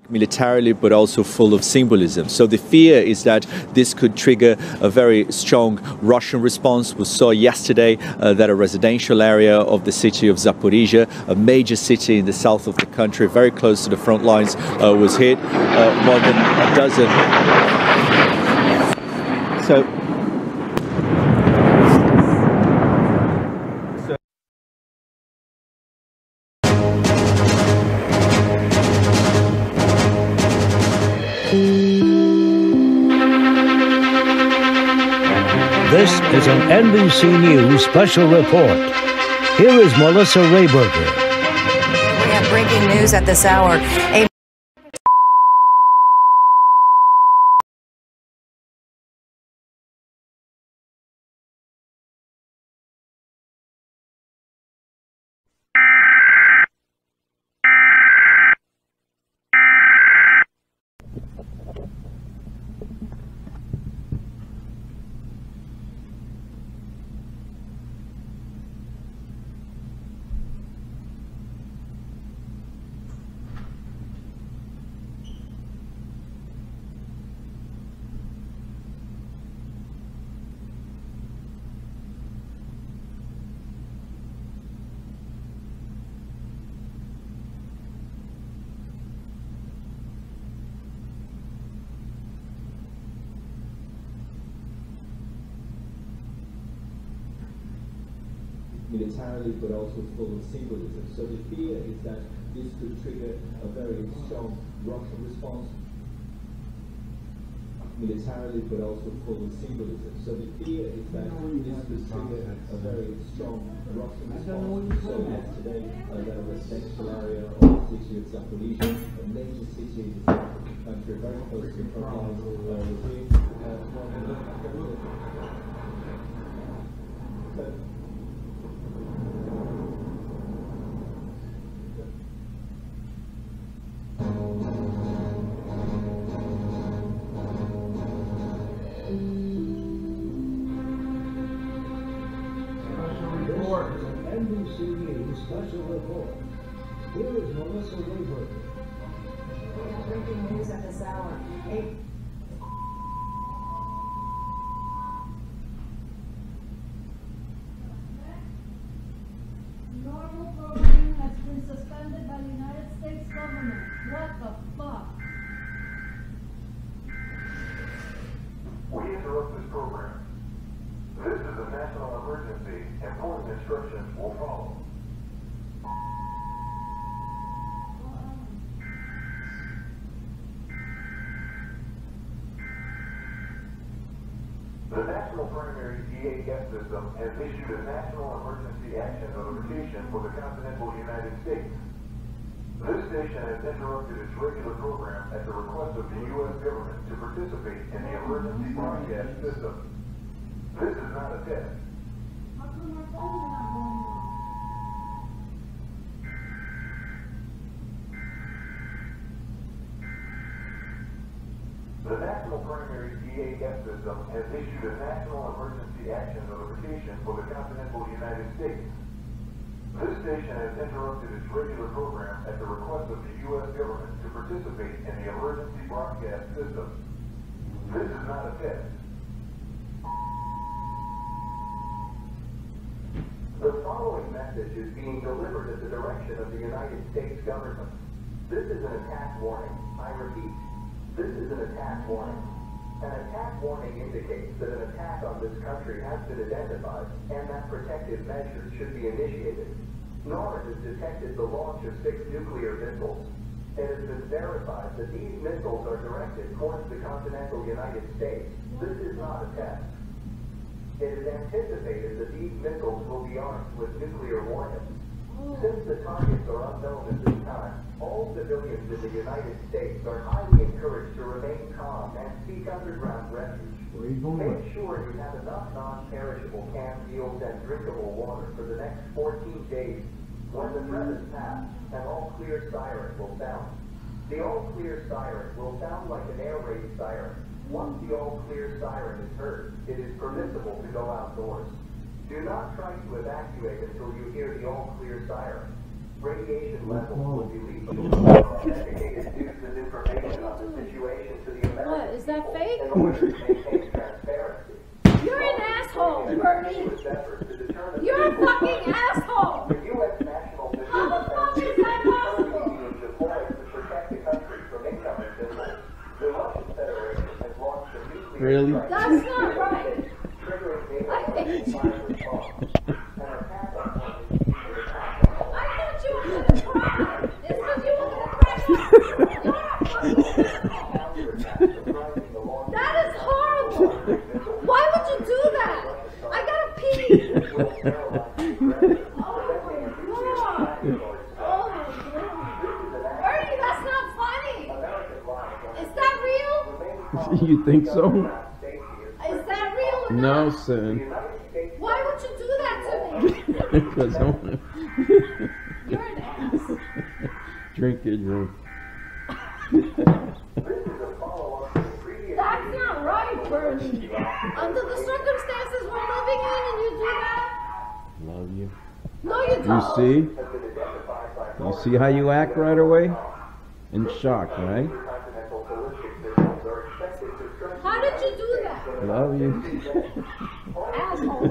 Militarily, but also full of symbolism. So the fear is that this could trigger a very strong Russian response. We saw yesterday that a residential area of the city of Zaporizhia, a major city in the south of the country, very close to the front lines, was hit. More than a dozen. This is an NBC News special report. Here is Melissa Rayberger. We have breaking news at this hour. Militarily, but also full of symbolism. So the fear is that this could trigger a very strong Russian response. Militarily, but also full of symbolism. So the fear is that this could trigger a very strong Russian response. So yesterday, that a residential area of the city of Zaporizhia, a major city in the south of the country, very close to the front lines, was hit. NBC News special report. Here is Melissa Rayberger. We have breaking news at this hour. Normal programming has been suspended by the United States government. What the fuck? We interrupt this program. This is a national emergency. Important instructions will follow. The National Primary EAS system has issued a National Emergency Action Notification for the continental United States. This station has interrupted its regular program at the request of the U.S. government to participate in the emergency broadcast system. This is not a test. How come our phones are not going off? The National Primary EAS system has issued a National Emergency Action Notification for the continental United States. This station has interrupted its regular program at the request of the U.S. government to participate in the emergency broadcast system. This is not a test. The following message is being delivered at the direction of the United States government. This is an attack warning. I repeat, this is an attack warning. An attack warning indicates that an attack on this country has been identified and that protective measures should be initiated. NORAD has detected the launch of 6 nuclear missiles. It has been verified that these missiles are directed towards the continental United States. This is not a test. It is anticipated that these missiles will be armed with nuclear warheads. Since the targets are unknown at this time, all civilians in the United States are highly encouraged to remain calm and seek underground refuge. Make sure you have enough non-perishable canned meals and drinkable water for the next 14 days. When the threat is past, an all-clear siren will sound. The all-clear siren will sound like an air raid siren. Once the all-clear siren is heard, it is permissible to go outdoors. Do not try to evacuate until you hear the all-clear siren. Radiation levels will be lethal. Authenticated news and information on the situation to the American What, is that fake? in order to maintain transparency. You're an asshole, Bernie. With efforts to determine You're a fucking asshole. the U.S. National How the fuck is that possible? being deployed to protect the country from incoming missiles. The Russian Federation has launched a nuclear Really? strike, That's not right. triggering I hate you. fire response. An attack on one is being attacked. I thought you were gonna cry. It's because you were gonna cry. You're a fucking asshole. That is horrible. Why would you do that? I gotta pee. Oh my god. Oh my god. Bernie, that's not funny. Is that real? You think so? Is that real or No, not? son. Why would you do that to me? Because I want You're an ass. drink your drink. That's not right, Bernie. Under the circumstances we're living in and you do that? Love you. No, you You don't. see? You see how you act right away? In shock, right? How did you do that? Love you. Asshole.